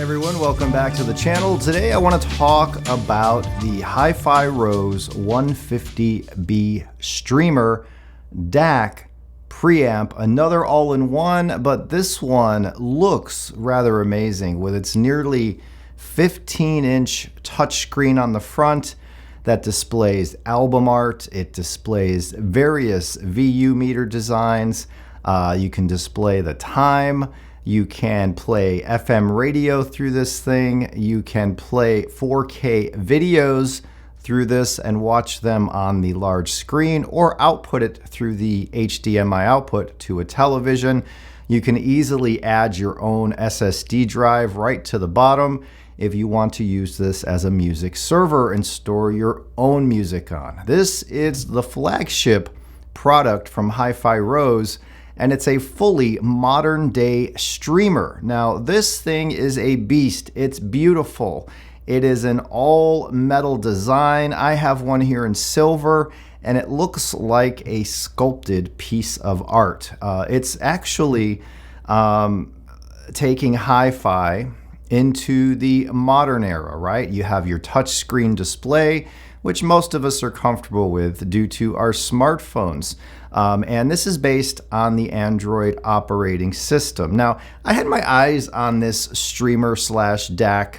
Everyone, welcome back to the channel. Today I want to talk about the HiFi Rose 150B streamer DAC preamp, another all-in-one, but this one looks rather amazing with its nearly 15-inch touchscreen on the front that displays album art. It displays various VU meter designs. You can display the time. You can play FM radio through this thing. You can play 4K videos through this and watch them on the large screen or output it through the HDMI output to a television. You can easily add your own SSD drive right to the bottom if you want to use this as a music server and store your own music on. This is the flagship product from HiFi Rose, and it's a fully modern day streamer. Now, this thing is a beast. It's beautiful. It is an all metal design. I have one here in silver, and it looks like a sculpted piece of art. It's actually taking hi-fi into the modern era, right? You have your touchscreen display, which most of us are comfortable with due to our smartphones. And this is based on the Android operating system. Now, I had my eyes on this streamer slash DAC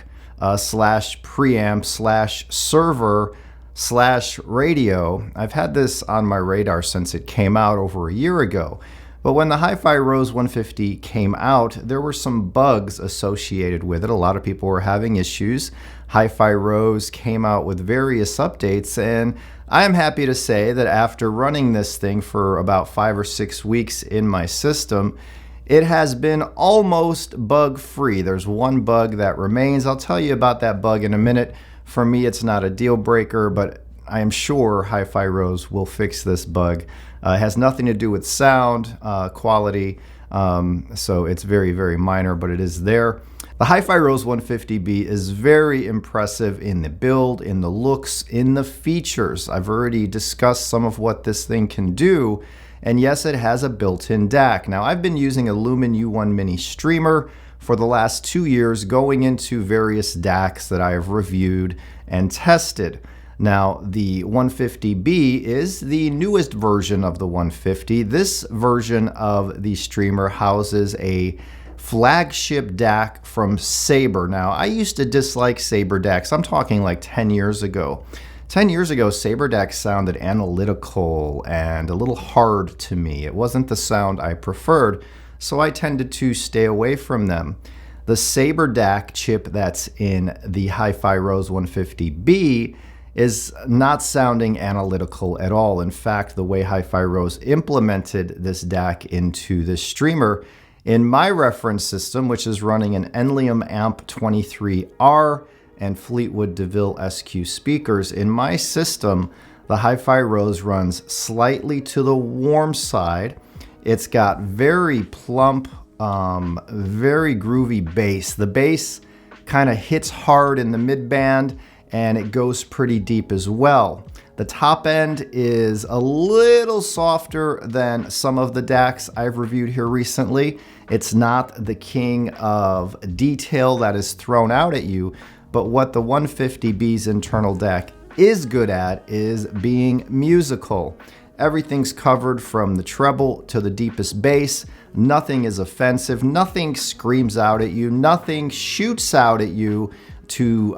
slash preamp slash server slash radio. I've had this on my radar since it came out over a year ago. But when the HiFi Rose 150 came out, there were some bugs associated with it. A lot of people were having issues. HiFi Rose came out with various updates, and I am happy to say that after running this thing for about 5 or 6 weeks in my system, it has been almost bug-free. There's one bug that remains. I'll tell you about that bug in a minute. For me, it's not a deal breaker, but I am sure HiFi Rose will fix this bug. It has nothing to do with sound quality, so it's very, very minor, but it is there. The HiFi Rose 150B is very impressive in the build, in the looks, in the features. I've already discussed some of what this thing can do, and yes, it has a built-in DAC. Now, I've been using a Lumin U1 Mini streamer for the last 2 years, going into various DACs that I have reviewed and tested. Now, the 150B is the newest version of the 150. This version of the streamer houses a flagship DAC from Sabre. Now, I used to dislike Sabre DACs. I'm talking like 10 years ago. 10 years ago, Sabre DACs sounded analytical and a little hard to me. It wasn't the sound I preferred, so I tended to stay away from them. The Sabre DAC chip that's in the HiFi Rose 150B is not sounding analytical at all. In fact, the way HiFi Rose implemented this DAC into this streamer, in my reference system, which is running an Enlium Amp 23R and Fleetwood DeVille SQ speakers, in my system, the HiFi Rose runs slightly to the warm side. It's got very plump, very groovy bass. The bass kind of hits hard in the mid-band, and it goes pretty deep as well. The top end is a little softer than some of the DACs I've reviewed here recently. It's not the king of detail that is thrown out at you, but what the 150B's internal DAC is good at is being musical. Everything's covered from the treble to the deepest bass. Nothing is offensive. Nothing screams out at you. Nothing shoots out at you to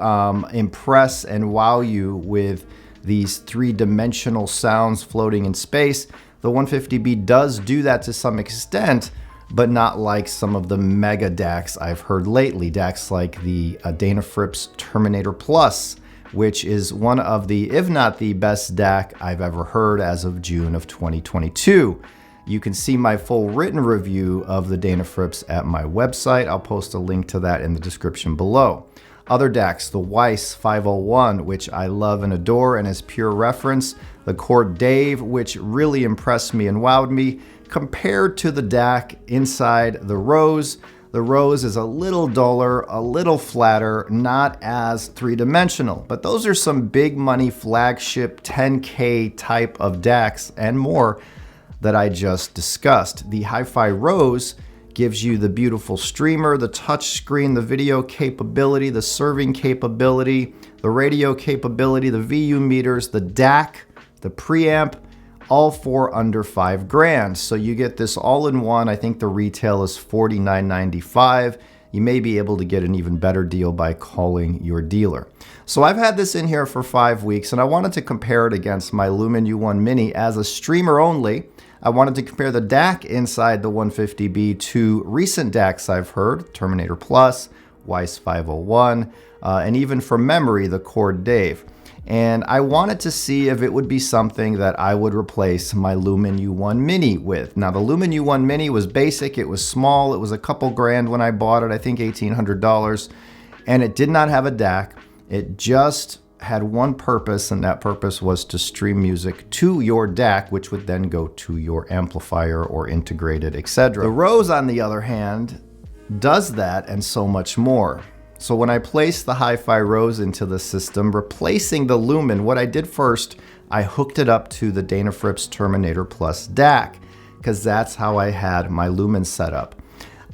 impress and wow you with these three-dimensional sounds floating in space. The 150B does do that to some extent, but not like some of the mega DACs I've heard lately. DACs like the Denafrips Terminator Plus, which is one of the, if not the best DAC I've ever heard as of June of 2022. You can see my full written review of the Denafrips at my website. I'll post a link to that in the description below. Other DACs, the Weiss 501, which I love and adore and is pure reference. The Chord DAVE, which really impressed me and wowed me. Compared to the DAC inside the Rose is a little duller, a little flatter, not as three-dimensional. But those are some big money flagship 10K type of DACs and more that I just discussed. The HiFi Rose gives you the beautiful streamer, the touch screen, the video capability, the serving capability, the radio capability, the VU meters, the DAC, the preamp, all for under $5,000. So you get this all in one. I think the retail is $49.95. You may be able to get an even better deal by calling your dealer. So I've had this in here for 5 weeks, and I wanted to compare it against my Lumin U1 Mini as a streamer only. I wanted to compare the DAC inside the 150B to recent DACs I've heard, Terminator Plus, Weiss 501, and even from memory, the Chord DAVE. And I wanted to see if it would be something that I would replace my Lumin U1 Mini with. Now, the Lumin U1 Mini was basic, it was small, it was a couple grand when I bought it, I think $1,800, and it did not have a DAC. It just had one purpose, and that purpose was to stream music to your DAC, which would then go to your amplifier or integrated, etc. The Rose, on the other hand, does that and so much more. So when I placed the HiFi Rose into the system, replacing the Lumin, what I did first, I hooked it up to the Denafrips Terminator Plus DAC, because that's how I had my Lumin set up.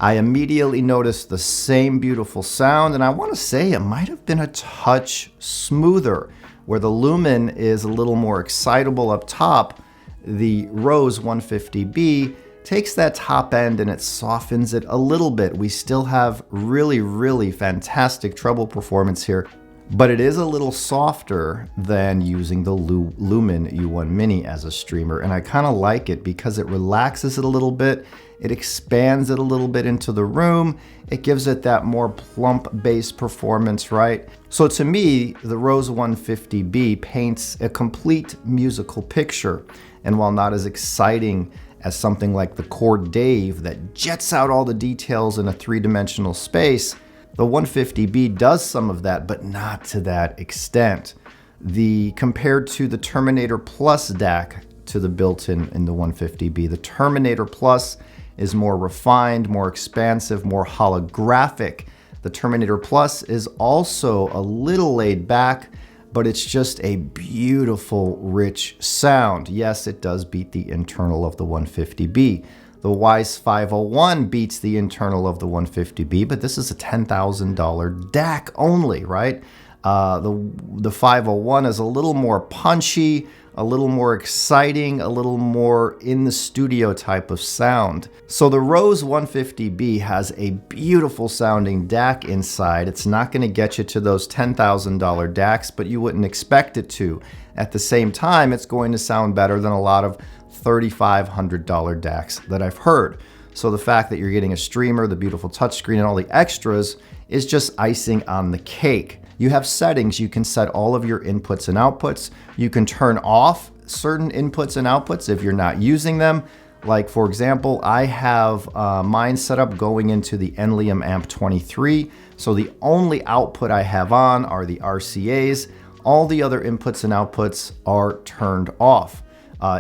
I immediately noticed the same beautiful sound, and I want to say it might have been a touch smoother. Where the Lumin is a little more excitable up top, the Rose 150B takes that top end and it softens it a little bit. We still have really, really fantastic treble performance here, but it is a little softer than using the Lumin U1 Mini as a streamer. And I kind of like it because it relaxes it a little bit. It expands it a little bit into the room. It gives it that more plump bass performance, right? So to me, the Rose 150B paints a complete musical picture. And while not as exciting as something like the Chord DAVE that jets out all the details in a three-dimensional space, the 150B does some of that, but not to that extent. Compared to the Terminator Plus DAC to the built-in in the 150B, the Terminator Plus is more refined, more expansive, more holographic. The Terminator Plus is also a little laid back, but it's just a beautiful, rich sound. Yes, it does beat the internal of the 150B. The Weiss 501 beats the internal of the 150B, but this is a $10,000 DAC only, right? The 501 is a little more punchy, a little more exciting, a little more in the studio type of sound. So the Rose 150B has a beautiful sounding DAC inside. It's not going to get you to those $10,000 DACs, but you wouldn't expect it to. At the same time, it's going to sound better than a lot of $3,500 DACs that I've heard. So the fact that you're getting a streamer, the beautiful touchscreen, and all the extras is just icing on the cake. You have settings. You can set all of your inputs and outputs. You can turn off certain inputs and outputs if you're not using them. Like, for example, I have mine set up going into the Enlium Amp 23. So the only output I have on are the RCAs. All the other inputs and outputs are turned off.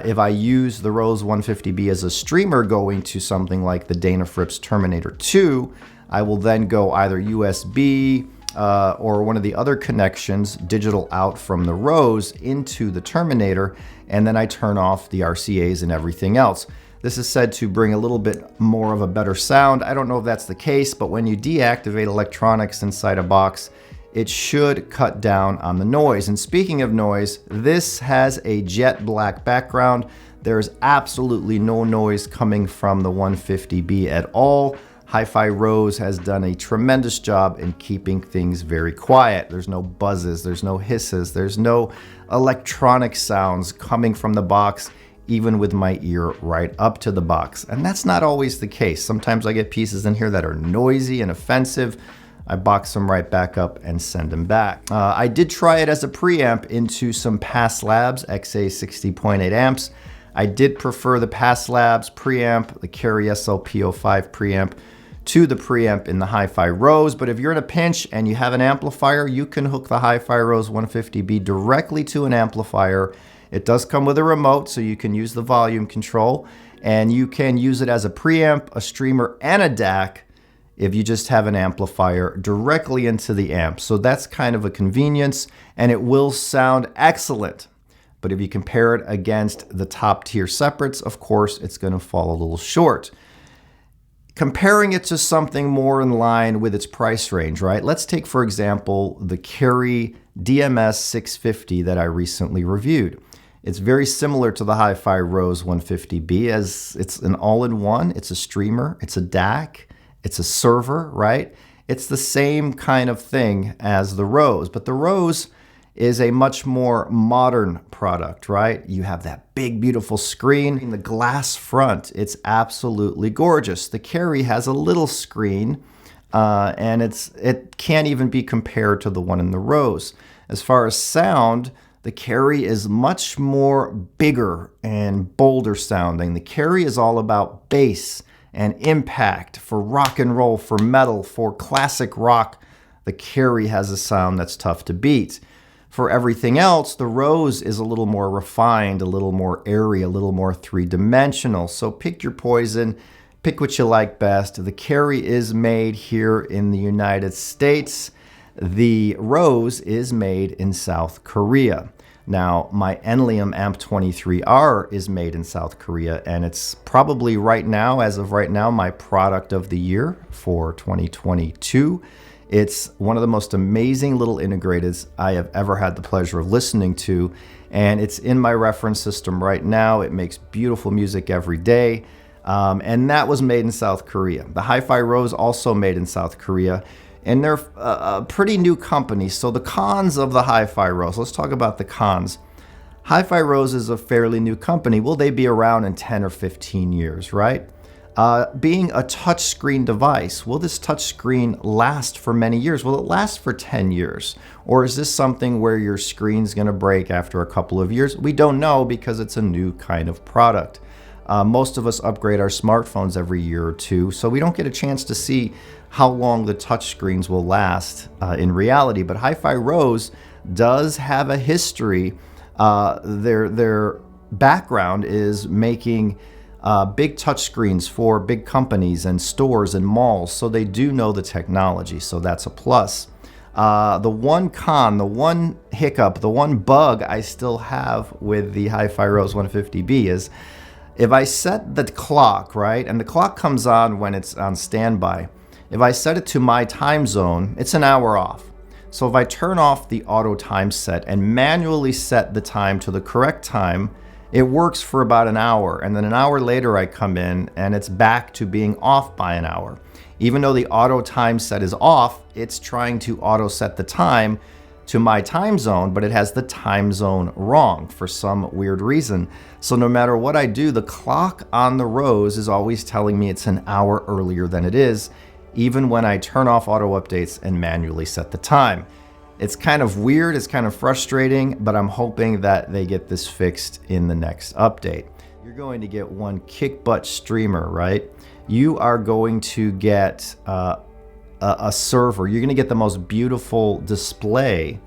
If I use the Rose 150B as a streamer going to something like the Denafrips Terminator 2, I will then go either USB, or one of the other connections, digital out from the Rose into the Terminator, and then I turn off the RCAs and everything else. This is said to bring a little bit more of a better sound. I don't know if that's the case, but when you deactivate electronics inside a box, it should cut down on the noise. And speaking of noise, this has a jet black background. There's absolutely no noise coming from the 150B at all. HiFi Rose has done a tremendous job in keeping things very quiet. There's no buzzes, there's no hisses, there's no electronic sounds coming from the box, even with my ear right up to the box. And that's not always the case. Sometimes I get pieces in here that are noisy and offensive. I box them right back up and send them back. I did try it as a preamp into some Pass Labs XA 60.8 amps. I did prefer the Pass Labs preamp, the Carry SLP05 preamp, to the preamp in the HiFi Rose. But if you're in a pinch and you have an amplifier, you can hook the HiFi Rose 150B directly to an amplifier. It does come with a remote, so you can use the volume control, and you can use it as a preamp, a streamer, and a DAC if you just have an amplifier directly into the amp. So that's kind of a convenience, and it will sound excellent. But if you compare it against the top tier separates, of course, it's going to fall a little short. comparing it to something more in line with its price range, right? Let's take, for example, the Carry DMS 650 that I recently reviewed. It's very similar to the HiFi Rose 150B, as it's an all-in-one. It's a streamer, it's a DAC, it's a server, right? It's the same kind of thing as the Rose, but the Rose is a much more modern product, right? You have that big, beautiful screen, the glass front. It's absolutely gorgeous. The Carry has a little screen, and it can't even be compared to the one in the Rose. As far as sound, the Carry is much more bigger and bolder sounding. The Carry is all about bass and impact for rock and roll, for metal, for classic rock. The Carry has a sound that's tough to beat. For everything else, the Rose is a little more refined, a little more airy, a little more three-dimensional. So pick your poison, pick what you like best. The Carry is made here in the United States. The Rose is made in South Korea. Now, my Enlium Amp 23R is made in South Korea, and it's probably right now, as of right now, my product of the year for 2022. It's one of the most amazing little integrateds I have ever had the pleasure of listening to, and it's in my reference system right now. It makes beautiful music every day, and that was made in South Korea. The HiFi Rose also made in South Korea. And they're a pretty new company. So the cons of the HiFi Rose, let's talk about the cons. HiFi Rose is a fairly new company. Will they be around in 10 or 15 years, right? Being a touchscreen device, will this touchscreen last for many years? Will it last for 10 years? Or is this something where your screen's gonna break after a couple of years? We don't know because it's a new kind of product. Most of us upgrade our smartphones every year or two, so we don't get a chance to see how long the touchscreens will last in reality. But HiFi Rose does have a history. Their background is making big touchscreens for big companies and stores and malls, so they do know the technology, so that's a plus. The one con, the one hiccup, the one bug I still have with the HiFi Rose 150B is if I set the clock, right, and the clock comes on when it's on standby, if I set it to my time zone, it's an hour off. So if I turn off the auto time set and manually set the time to the correct time, it works for about an hour. And then an hour later I come in and it's back to being off by an hour. Even though the auto time set is off, it's trying to auto set the time to my time zone, but it has the time zone wrong for some weird reason. So no matter what I do, the clock on the Rose is always telling me it's an hour earlier than it is, even when I turn off auto updates and manually set the time. It's kind of weird, it's kind of frustrating, but I'm hoping that they get this fixed in the next update. You're going to get one kick butt streamer, right? You are going to get a server. You're going to get the most beautiful display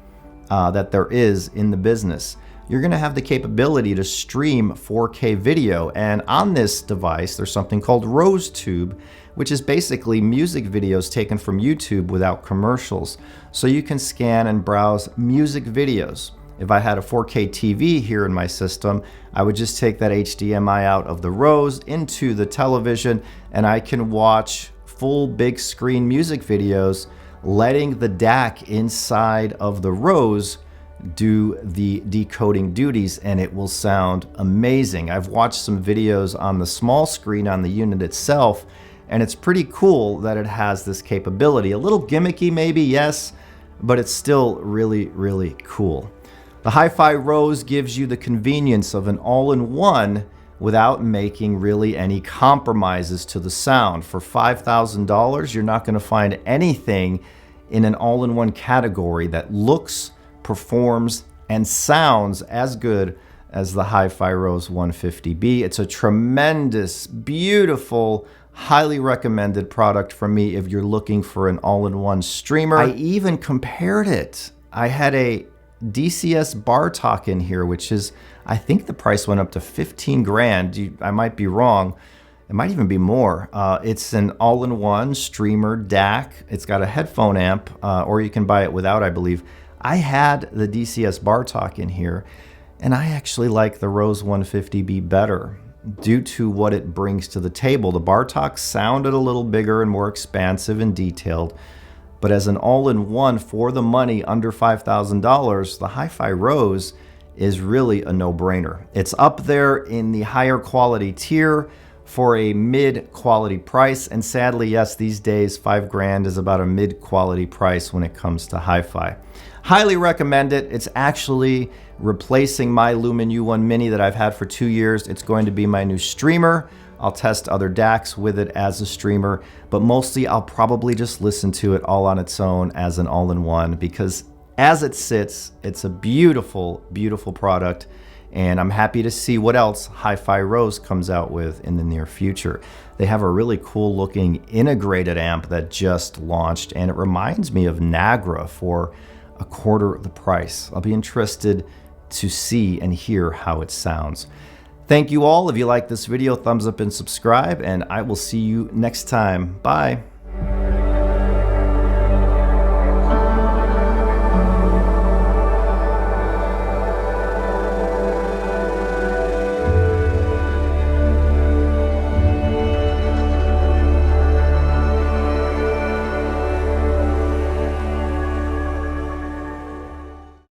that there is in the business. You're going to have the capability to stream 4K video, and on this device there's something called RoseTube, which is basically music videos taken from YouTube without commercials. So you can scan and browse music videos. If I had a 4K TV here in my system, I would just take that HDMI out of the Rose into the television, and I can watch full big screen music videos, letting the DAC inside of the Rose do the decoding duties, and it will sound amazing. I've watched some videos on the small screen on the unit itself, and it's pretty cool that it has this capability. A little gimmicky maybe, yes, but it's still really, really cool. The HiFi Rose gives you the convenience of an all-in-one without making really any compromises to the sound. For $5,000, you're not going to find anything in an all-in-one category that looks, performs, and sounds as good as the HiFi Rose 150B. It's a tremendous, beautiful, highly recommended product for me if you're looking for an all-in-one streamer. I even compared it. I had a DCS bar talk in here, which is, I think the price went up to 15 grand. I might be wrong. It might even be more. It's an all-in-one streamer DAC. It's got a headphone amp, or you can buy it without, I believe. I had the DCS bar talk in here, and I actually like the Rose 150B better. due to what it brings to the table. The Bartok sounded a little bigger and more expansive and detailed, but as an all-in-one for the money under $5,000, the HiFi Rose is really a no-brainer. It's up there in the higher quality tier for a mid-quality price, and sadly, yes, these days $5,000 is about a mid-quality price when it comes to hi-fi. Highly recommend it. It's actually replacing my Lumin U1 Mini that I've had for 2 years. It's going to be my new streamer. I'll test other DACs with it as a streamer, but mostly I'll probably just listen to it all on its own as an all-in-one, because as it sits, it's a beautiful, beautiful product, and I'm happy to see what else HiFi Rose comes out with in the near future. They have a really cool looking integrated amp that just launched, and it reminds me of Nagra for a quarter of the price. I'll be interested to see and hear how it sounds. Thank you all. If you like this video, thumbs up and subscribe, and I will see you next time. Bye.